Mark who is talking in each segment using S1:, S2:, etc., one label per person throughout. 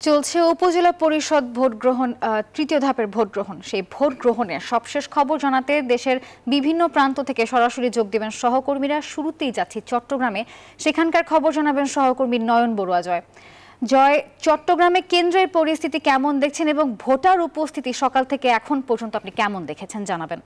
S1: চলছে উপজেলা পরিষদ ভোট গ্রহণ তৃতীয় ধাপের ভোট গ্রহণ। সেই ভোট গ্রহণের সবশেষ খবর জানাতে দেশের বিভিন্ন প্রান্ত থেকে সরাসরি যোগ দেবেন সহকর্মীরা। শুরুতেই যাচ্ছি চট্টগ্রামে, সেখানকার খবর জানাবেন সহকর্মী নয়ন বড়ুয়া। জয়, চট্টগ্রামে কেন্দ্রের পরিস্থিতি কেমন দেখছেন এবং ভোটার উপস্থিতি সকাল থেকে এখন পর্যন্ত আপনি কেমন দেখেছেন জানাবেন।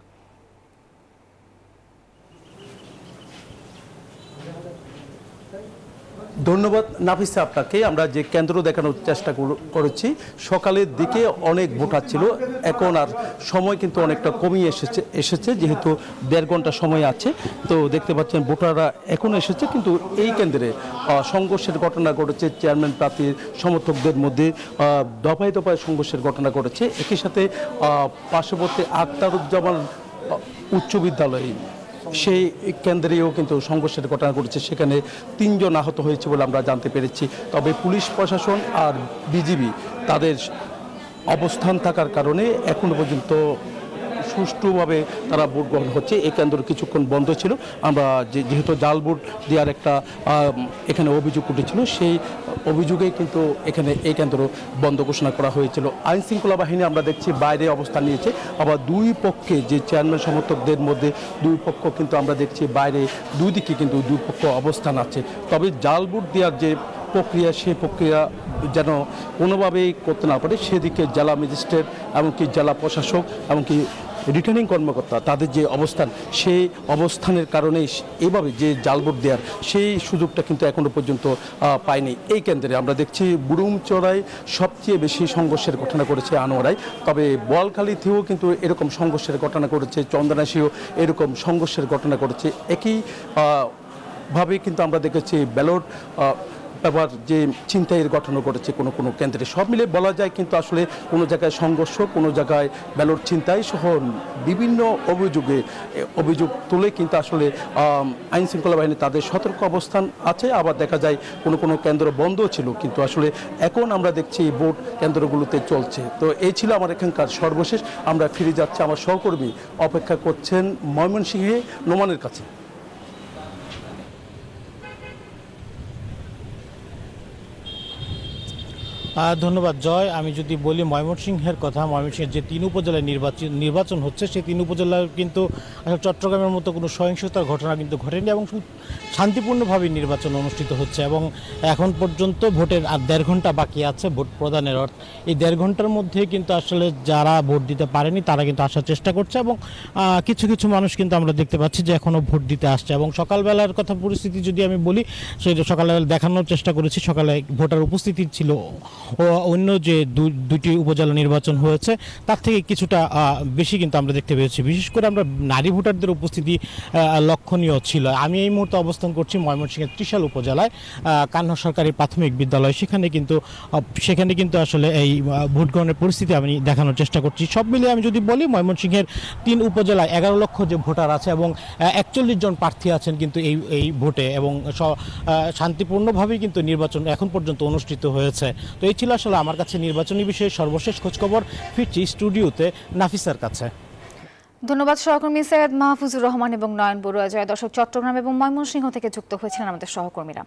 S2: ধন্যবাদ নাফিসা আপনাকে। আমরা যে কেন্দ্র দেখানোর চেষ্টা করেছি, সকালের দিকে অনেক ভোটার ছিল, এখন আর সময় কিন্তু অনেকটা কমিয়ে এসেছে যেহেতু 1.5 ঘন্টা সময় আছে। তো দেখতে পাচ্ছেন ভোটাররা এখন এসেছে, কিন্তু এই কেন্দ্রে সংঘর্ষের ঘটনা ঘটেছে। চেয়ারম্যান প্রার্থীর সমর্থকদের মধ্যে দফায় দফায় সংঘর্ষের ঘটনা ঘটেছে। একই সাথে পার্শ্ববর্তী আখতারুজ্জামান উচ্চ বিদ্যালয়ে সেই কেন্দ্রেও কিন্তু সংঘর্ষের ঘটনা ঘটেছে, সেখানে 3 জন আহত হয়েছে বলে আমরা জানতে পেরেছি। তবে পুলিশ প্রশাসন আর বিজিবি তাদের অবস্থান থাকার কারণে এখনো পর্যন্ত সুষ্ঠুভাবে তারা ভোট গ্রহণ হচ্ছে। এই কেন্দ্র কিছুক্ষণ বন্ধ ছিল। আমরা যেহেতু জাল ভোট দেওয়ার একটা এখানে অভিযোগ উঠেছিল, সেই অভিযোগেই কিন্তু এখানে এই কেন্দ্র বন্ধ ঘোষণা করা হয়েছিল। আইন শৃঙ্খলা বাহিনী আমরা দেখছি বাইরে অবস্থান নিয়েছে। আবার দুই পক্ষে যে চেয়ারম্যান সমর্থকদের মধ্যে দুই পক্ষ কিন্তু আমরা দেখছি বাইরে দুই দিকে কিন্তু দুই পক্ষ অবস্থান আছে। তবে জাল ভোট দেওয়ার যে প্রক্রিয়া, সেই প্রক্রিয়া যেন কোনোভাবেই করতে না পারে সেদিকে জেলা ম্যাজিস্ট্রেট এমনকি জেলা প্রশাসক এমনকি রিটার্নিং কর্মকর্তা তাদের যে অবস্থান, সেই অবস্থানের কারণেই এভাবে যে জাল ভোট দেওয়ার সেই সুযোগটা কিন্তু এখনও পর্যন্ত পায়নি এই কেন্দ্রে। আমরা দেখছি বুড়ুমচড়ায় সবচেয়ে বেশি সংঘর্ষের ঘটনা করেছে আনোয়ারায়, তবে বোয়ালখালীতেও কিন্তু এরকম সংঘর্ষের ঘটনা করেছে, চন্দনাশীও এরকম সংঘর্ষের ঘটনা করেছে। একই ভাবে কিন্তু আমরা দেখেছি ব্যালট আবার যে ছিনতাইয়ের ঘটনা ঘটেছে কোনো কোনো কেন্দ্রে। সব মিলে বলা যায় কিন্তু আসলে কোনো জায়গায় সংঘর্ষ, কোনো জায়গায় ব্যালট ছিনতাই সহ বিভিন্ন অভিযোগ তুলে কিন্তু আসলে আইন শৃঙ্খলা বাহিনী তাদের সতর্ক অবস্থান আছে। আবার দেখা যায় কোনো কোনো কেন্দ্র বন্ধ ছিল, কিন্তু আসলে এখন আমরা দেখছি ভোট কেন্দ্রগুলোতে চলছে। তো এই ছিল আমার এখানকার সর্বশেষ। আমরা ফিরে যাচ্ছি, আমার সহকর্মী অপেক্ষা করছেন ময়মনসিংহে নোমানের কাছে।
S3: ধন্যবাদ জয়। আমি যদি বলি ময়মনসিংহের কথা, ময়মনসিংহের যে 3 উপজেলায় নির্বাচন হচ্ছে, সেই 3 উপজেলার কিন্তু চট্টগ্রামের মতো কোনো সহিংসতার ঘটনা কিন্তু ঘটেনি এবং শান্তিপূর্ণভাবে নির্বাচন অনুষ্ঠিত হচ্ছে। এবং এখন পর্যন্ত ভোটের আর 1.5 ঘন্টা বাকি আছে ভোট প্রদানের। এই 1.5 ঘন্টার মধ্যে কিন্তু আসলে যারা ভোট দিতে পারেনি তারা কিন্তু আসার চেষ্টা করছে এবং কিছু কিছু মানুষ কিন্তু আমরা দেখতে পাচ্ছি যে এখনও ভোট দিতে আসছে। এবং সকালবেলার কথা পরিস্থিতি যদি আমি বলি, সেই সকালবেলা দেখানোর চেষ্টা করেছি, সকালে ভোটার উপস্থিতি ছিল ও অন্য যে দুটি উপজেলা নির্বাচন হয়েছে তার থেকে কিছুটা বেশি কিন্তু আমরা দেখতে পেয়েছি। বিশেষ করে আমরা নারী ভোটারদের উপস্থিতি লক্ষণীয় ছিল। আমি এই মুহূর্তে অবস্থান করছি ময়মনসিংহের ত্রিশাল উপজেলায় কান্না সরকারি প্রাথমিক বিদ্যালয়। সেখানে কিন্তু আসলে এই ভোট গ্রহণের পরিস্থিতি আমি দেখানোর চেষ্টা করছি। সব মিলিয়ে আমি যদি বলি ময়মনসিংহের 3 উপজেলায় 11 লক্ষ যে ভোটার আছে এবং 41 জন প্রার্থী আছেন কিন্তু এই ভোটে, এবং শান্তিপূর্ণভাবেই কিন্তু নির্বাচন এখন পর্যন্ত অনুষ্ঠিত হয়েছে। তো এই ছিল আসলে আমার কাছে নির্বাচনী বিষয়ে সর্বশেষ খোঁজখবর। ফিরছি স্টুডিওতে নাফিসার কাছে।
S1: ধন্যবাদ সহকর্মী সৈয়দ মাহফুজুর রহমান এবং নয়ন বড়ুয়া। দর্শক, চট্টগ্রাম এবং ময়মনসিংহ থেকে যুক্ত হয়েছিলেন আমাদের সহকর্মীরা।